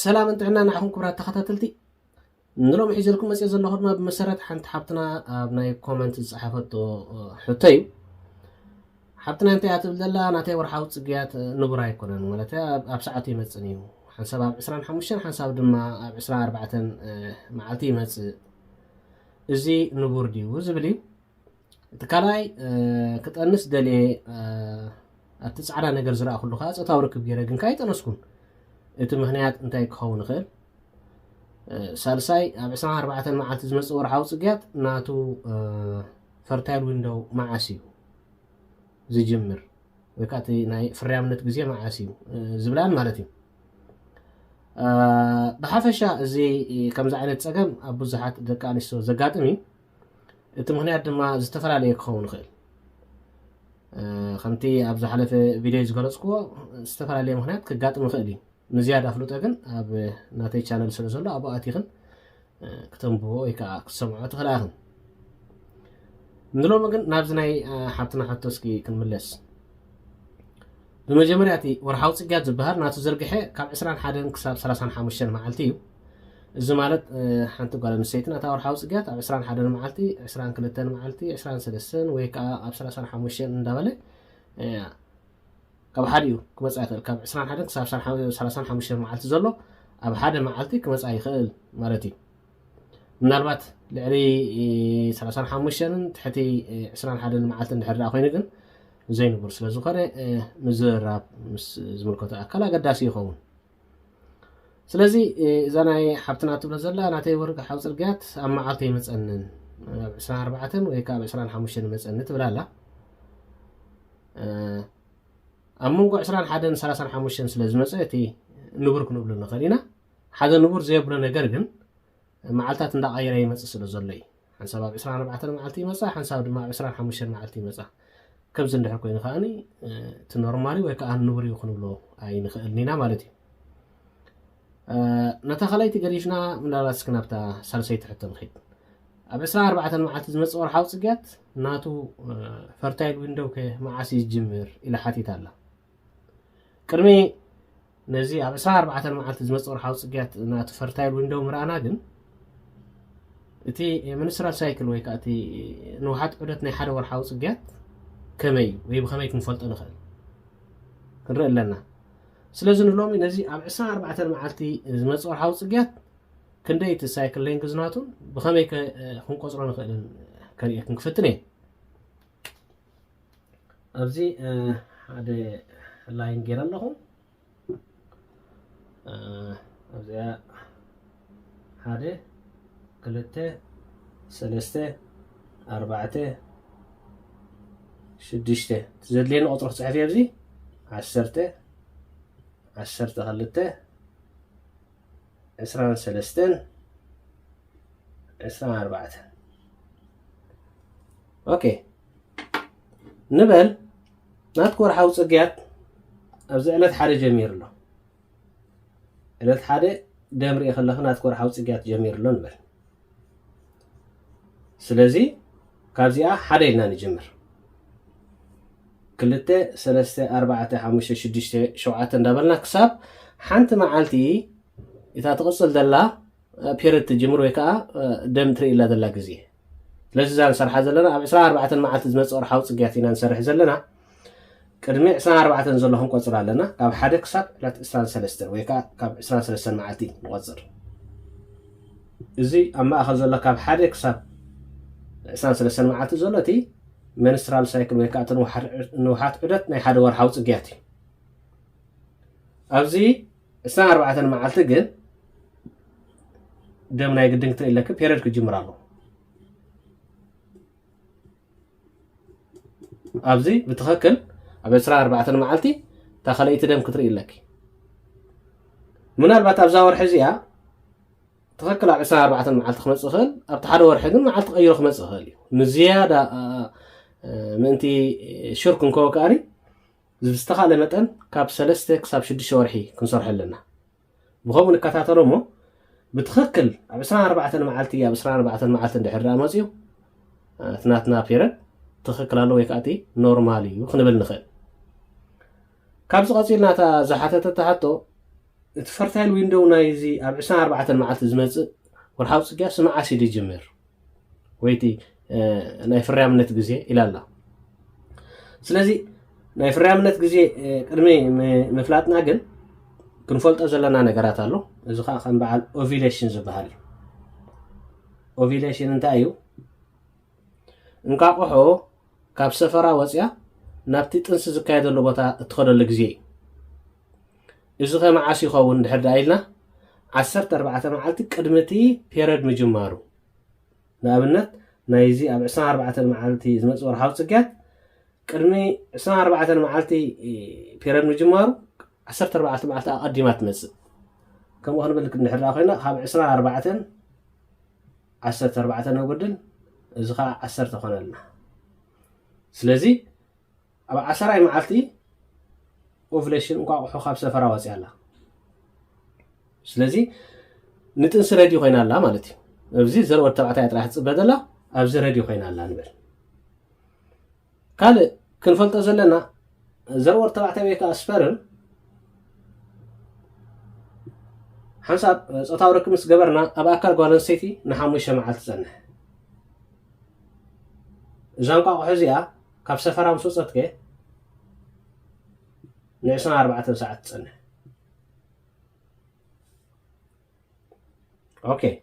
سلام انت عنا نعهم كبرات تخطاتلتي نلوم حيزلكم مسيز الله هرنا بمسارات حنت حبتنا بناي كومنت صحافتو حتيو حبتنا انت هتبدلا ناتي ورحاوت صقيات نبرا يكونن مالتا ابسعتي مصنيو حساب 25 حساب دما 24 معلتي مص ازي نبور ديو زبلي تكالاي كتقنس دلي اتصعدا ነገር ዝራ ኩሉ ካ ጸታው ርክብ ገረ ግን ካይ ጠነስኩን እቲ ምክንያት እንታይ ክኸውን ይኽእል ሳልሳይ ኣብ 24 መዓልቲ ዝመጽእ ወርሓዊ ጽግያት ናቱ ፈርታይል ዊንዶው ማዓሲዩ ዝጅምር ወካቲ ናይ ፍርያምነት ግዜ ማዓሲዩ ዝብላን ማለት እዩ ብሓፈሻ እዚ ከምዚ ዓይነት ጸገም ኣብ ብዙሓት ደቂ ኣንስትዮ ዘጋጥም እዩ እቲ ምክንያት ድማ ዝተፈላለየ ክኸውን ይኽእል خمتي أبز حلف فيديو زغلصكو استفعل لي مخنات كغاطم خالي نزياده فلوطه كن اب ناتي channel سلسله ابو اتيخن كتنبو ايكا كسمعوا تخلاخن نلو مغن نابزناي حبتنا حتوسكي كنملس بمجمرياتي ورحاو صقيات زبهر ناتو زرغخه كاب 21 كساب 35 معلتي እዚ ማለት ሓንቲ ጓል ኣንስተይቲ ናታ ወርሓዊ ጽግያት ኣብ 21 መዓልቲ 22 መዓልቲ 23 ወይ ከዓ ኣብ 35 እንዳበለ ካብ ሓደ እዩ ክመጽእ ይኽእል ካብ 21 ክሳብ 35 መዓልቲ ዘሎ ኣብ ሓደ መዓልቲ ክመጽእ ይኽእል ማለት እዩ ምናልባት ልዕሊ 35ን ትሕቲ 21 መዓልቲ እንድሕር ኮይኑ ግን ዘይንብር ስለ ዝኾነ ምዝራብ ምስ ዝምልከቶ ኣካል ኣገዳሲ ይኸውን ስለዚህ ዘናይ ሓብትና ትብለ ዘላ ናተይ ወርቅ ሓው ጽርግያት ኣብ መዓልቲ ይመጸንን 24 ወይ ካብ 25 ይመጸን ትብላላ ኣብ መንጎ 21 35 ስለ ዝመጸ እቲ ንቡር ክንብሎ ንኽእልና ሓደ ንቡር ዘይብሎ ነገር ግን መዓልታት እንዳቀየረ ይመጽእ ስለ ዘሎ እዩ ሓንሳብ 24 መዓልቲ ይመጽእ ሓንሳብ ድማ 25 መዓልቲ ይመጽእ ከምዚ እንድሕር ኮይኑ ኸኣኒ እቲ ኖርማሊ ወይ ከዓ ንቡር እዩ ክንብሎ ኣይንኽእልኒና ማለት እዩ نتخليتي قريشنا من لا سكنابتا سالسيت حتى نخيد اب 24 معلت زمص ورحاو صقيات ناتو فرتايل ويندو كه معاسي جمر الى حتيت الله قرمي نزي اب 24 معلت زمص ورحاو صقيات ناتو فرتايل ويندو مرانا ግን እቲ منسترال سايكل ወይ ካቲ ንውሓት ዑደት ናይ ሓደ ወርሓዊ ጽግያት ከመይ ወይ ብከመይ ክንፈልጦ ንኽእል ክንርኢ ኣለና ስለዚህ ንሎሚ ነዚ ኣብ 24 መዓልቲ ዝመጽእ ወርሓዊ ጽግያት ክንደይ እቲ ሳይክል ሌንግዝ ናቱ ብከመይ ክንቆጽሮ ንኽእልን ከሪአክን ክፍትን እየ ኣብዚ ሓደ ላይን ገይረ ኣለኹ ኣብዚኣ ሓደ ክልተ ሰለስተ ኣርባዕተ ሽዱሽተ ዘድልየኒ ቁጥሪ ክጽሕፍ እየ ኣብዚ 10 خلته 23 24 اوكي نبل ناتكور حاو صقيات ابز علت حاجه جمير له علت حاجه دمري خلخنا ناتكور حاو صقيات جمير له نبل سلازي كابزيا حاجه لنا نجمر كلته 3 4 5 6 7 እንዳበልና ክሳብ ሓንቲ መዓልቲ እታ ተቆጽል ዘላ ፔሪድ ትጅምር ወይ ከዓ ደም ትሪኢላ ዘላ ግዜ ስለዚህ ዛን ሰርሓ ዘለና ኣብ 24 መዓልቲ ዝመጽእ ወርሓዊ ጽግያት ኢና ንሰርሕ ዘለና ቅድሚ 24 ዘሎ ክንቆጽር ኣለና ካብ 1 ክሳብ 23 ወይ ከዓ ካብ 23 መዓልቲ ንቆጽር እዚ ኣብ ማእኸል ዘሎ ካብ 1 ክሳብ 23 መዓልቲ ዘሎ እቲ منسترال سايكل ويكات نوحات عدت ناي حدا ورحاو صقياتي ابزي 24 معلت ግን ደም ናይ ግድን ትሪኢለክ ፔሪድ ክጅምራሉ ابزي بتخكل اب 24 معلتي تخليت دم كتريلك منالبات ابزا ورح زيا تخكل اب 24 معلت خمس خل اب حدا ورح ግን معلت غير خمس خل نزياده منتي شركن كوكاري زبستخاله متن كاب 3 كساب 6 ورحي كنصرح لنا بخوم نكاتاترمو بتخكل اب 24 معلتي اب 24 معلت اندحر امازيو ثناتنا بيرد تخكلالو ويكاتي نورمالي وخنبل نخل كاب زقصيلنا تا زحاتته تحطو تفرتايل ويندو نايزي اب 24 معلت زمص ورحاو صقيا سمع اسيد يجمر ويتي ناي فريامنت غزي الى الله سلازي ناي فريامنت غزي قدمي مفلاتنا ግን ክንፈልጦ ዘለና ነገራት ኣሎ እዚ ከዓ ከም በዓል ኦቪሌሽን ዝበሃል ኦቪሌሽን እንታይ እዩ እንቃቆሖ ካብ ሰፈራ ወፅያ ናብቲ ጥንሲ ዝካየደሉ ቦታ እትኸደሉ ግዜ እዚ ከመዓስ ይኸውን ድሕር ዳኢልና 14 መዓልቲ ቅድሚቲ ፔሪድ ምጅማሩ ንኣብነት ናይዚ ኣብ 24 መዓልቲ ዝመጽ ወርሃዊ ጽግያት ቅድሚ 24 መዓልቲ ፔሪድ ምጅማሩ 14 መዓልቲ ኣቀዲማ ትመጽእ ከምኡ ክንብል ክንድሕር ኮይና ካብ 24 14 ነጉድል እዚ ከዓ 10 ኮነልና ስለዚ ኣብ 10 መዓልቲ ኦቭሌሽን እንቋቆሖ ካብ ሰፈራ ወፅያ ኣላ ስለዚ ንጥንሲ ረዲ ኮይና ኣላ ማለት እዩ ኣብዚ ዘርወት ተባዕታይ ጥራሕ ጽበደላ ኣብዚ ረዲ ኮይና ኣላ ንብል ካልእ ክንፈልጦ ዘለና ዘርወት ተባዕታይ ወይ ከዓ ስፐርን ሓንሳብ ጾታዊ ርክብ ምስ ገበርና ኣብ ኣካል ጓል ኣንስተይቲ ንሓሙሽተ መዓልቲ ትጸንሕ እዛ እንቋቆሖ እዚኣ ካብ ሰፈራ ምስ ወፀትከ ن24 ساعة تسنح اوكي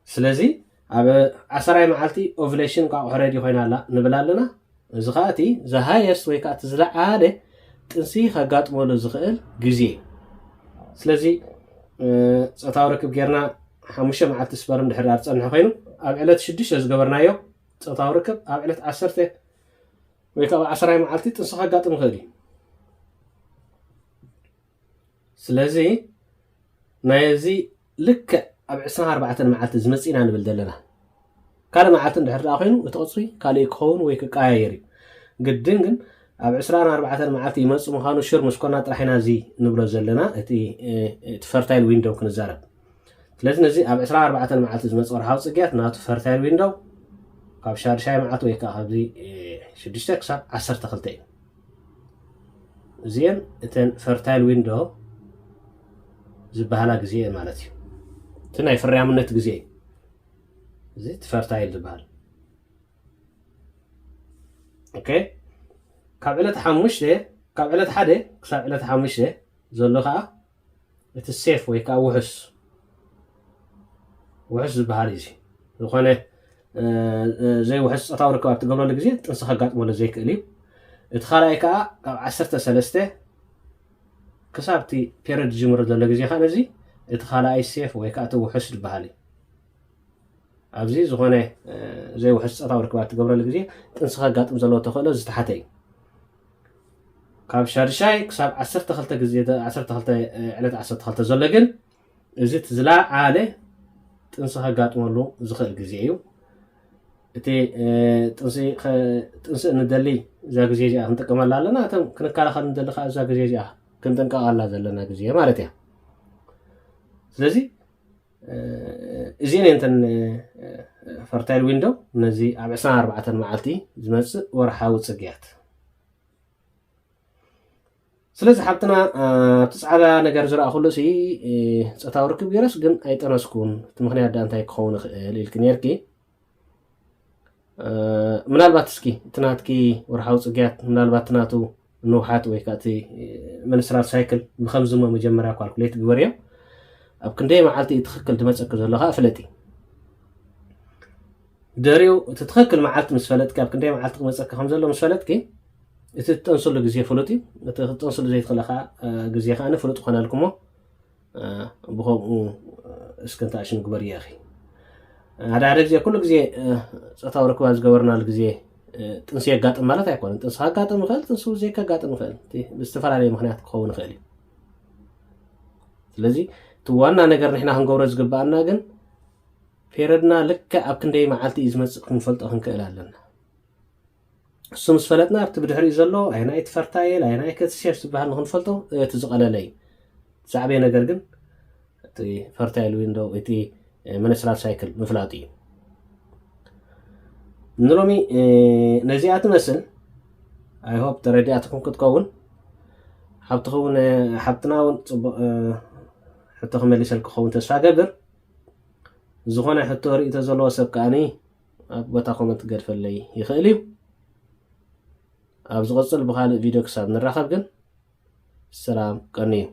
سلازي اب 10 معلتي اوفليشن قا اوريدي خوينا لا نبلالنا زخاتي زهايس ويكات زلعاله ጥንሲ ከጋጥሞሉ ዝኽእል ግዜ ስለዚ ጾታዊ ርክብ ጌርና 5 መዓልቲ ስፐር እንድሕር ጸንሕ ኮይኑ ኣብ ዕለት 6 ዝገበርናዮ ጾታዊ ርክብ ኣብ ዕለት 10 ወይ ከዓ 10 መዓልቲ ጥንሲ ከጋጥም ይኽእል ስለዚ ናይዚ ልክ ኣብ 24 መዓልቲ ዝመጽኢና ንብል ዘለና ካለ መዓልቲ እንድሕር ኮይኑ እትቆጽሪ ካልእ ክኸውን ወይ ክቀያየር ግድን ግን ኣብ 24 መዓልቲ ይመጽ ምዃኑ ሽር መስኮና ጥራሕና እዚ ንብሎ ዘለና እቲ ፈርታይል ዊንዶው ክንዛረብ ስለዚ ነዚ ኣብ 24 መዓልቲ ዝመጽ ወርሃዊ ጽግያት ናቱ ፈርታይል ዊንዶው ካብ ሻርሻይ መዓልቲ ወይ ከዓ ኣብዚ 6 ክሳብ 12 እዩ እዚን እተን ፈርታይል ዊንዶው ዝበሃላ ግዜ ማለት እዩ እቲ ናይ ፍርያምነት ግዜ እዚ ፈርታይል ዝበሃል ኦኬ ካብ ዕለት 5 ካብ ዕለት 1 ክሳብ ዕለት 5 ዘሎ ከዓ እቲ ሴፍ ወይ ከዓ ውሕስ ዝበሃል እዩ ዝኾነ ዘይ ውሕስ ጾታዊ ርክብ ኣብ ትገብረሉ ግዜ ጥንሲ ከጋጥመሉ ዘይክእል እዩ እቲ ካልኣይ ከዓ ካብ 13 ክሳብቲ ፔሪድ ጅምር ዘሎ ግዜ ከዓ ነዚ እቲ ካልኣይ ሴፍ ወይ ከዓ እቲ ውሕስ ዝበሃል እዩ ኣብዚ ዝኾነ ዘይ ውሕስ ጾታዊ ርክብ ኣብ ትገብረሉ ግዜ ጥንሲ ከጋጥም ዘለዎ ተኽእሎ ዝተሓተ እዩ ካብ ሻርሻይ ክሳብ 12 ግዜ 12 ዕለት 12 ዘሎ ግን እዚ ዝለዓለ ጥንሲ ከጋጥመሉ ዝኽእል ግዜ እዩ እቲ ጥንሲ እንደሊ እዛ ግዜ እዚኣ ክንጥቀመላ ኣለና እቶም ክንከላኸል እንደሊ ከዓ እዛ ግዜ እዚኣ ክንጥንቀቃላ ዘለና ግዜ ማለት እያ ስለዚ እዚአን እንተን ፈርታይል ዊንዶው ነዚ ኣብ 24 መዓልቲ ዝመጽእ ወርሓዊ ጽግያት ስለዚ ሓብትና ትጻዕዳ ነገር ዝረአ ኩሉ ሲ ጾታዊ ርክብ ገይረስ ግን ኣይጠነስኩን እቲ ምክንያት ዳ እንታይ ክኸውን ይኽእል ኢልክ ነርኪ ምናልባት እስኪ ትናትኪ ወርሓዊ ጽግያት ምናልባት ትናቱ ንውሓት ወይ ከዓ እቲ መንስራል ሳይክል ብከምዚ መጀመርያ ካልኩሌት ግበር እዮም ኣብ ክንደይ መዓልቲ ትኽክል ትመጽእ ዘለኻ ፍለጢ ደሪው እቲ ትኽክል መዓልቲ ምስ ፈለጥካ ኣብ ክንደይ መዓልቲ ክመጽእ ከም ዘሎ ምስ ፈለጥኪ እቲ ትጠንሰሉ ግዜ ፍሉጥ እዩ እቲ ትጠንሰሉ ዘይትኽእለኻ ግዜ ከዓ ንፍሉጥ ኮነልኩሞ ብከምኡ እስክንታሽን ግበር እያ ኣኺ ሓደ ግዜ ኩሉ ግዜ ጾታዊ ርክብ ዝገበርናሉ ግዜ ጥንሲ የጋጥም ማለት ኣይኮነን ጥንሲ ከጋጥም ይኽእል ጥንሲ ዘይከጋጥም ይኽእል ብዝተፈላለየ ምክንያት ክኸውን ይኽእል እዩ ስለዚ እቲ ዋና ነገር ንሕና ክንገብሮ ዝግባአና ግን ፔሪድና ልክዕ ኣብ ክንደይ መዓልቲ እዩ ዝመጽእ ክንፈልጦ ክንክእል ኣለና እሱ ምስ ፈለጥና ኣብቲ ብድሕሪኡ ዘሎ ኣይናይ እቲ ፈርታይል ኣይናይ እቲ ሴፍ ዝበሃል ንክንፈልጦ እቲ ዝቐለለ እዩ ዛዕበየ ነገር ግን እቲ ፈርታይል ዊንዶው እቲ መንስራል ሳይክል ምፍላጥ እዩ ንሎሚ ነዚኣ ትመስል ኣይ ሆፕ ተረዲኣትኩም ክትከውን ሓብትኸውን ሓብትና እውን ፅቡቅ حتى خمليسل كخون تسفى قبر زخون حتى رئيت زلو سبكاني بتا كومنت قرف اللي يخيليو أبز غصل بخالق فيديو كساب نراخب جن السلام قرنيو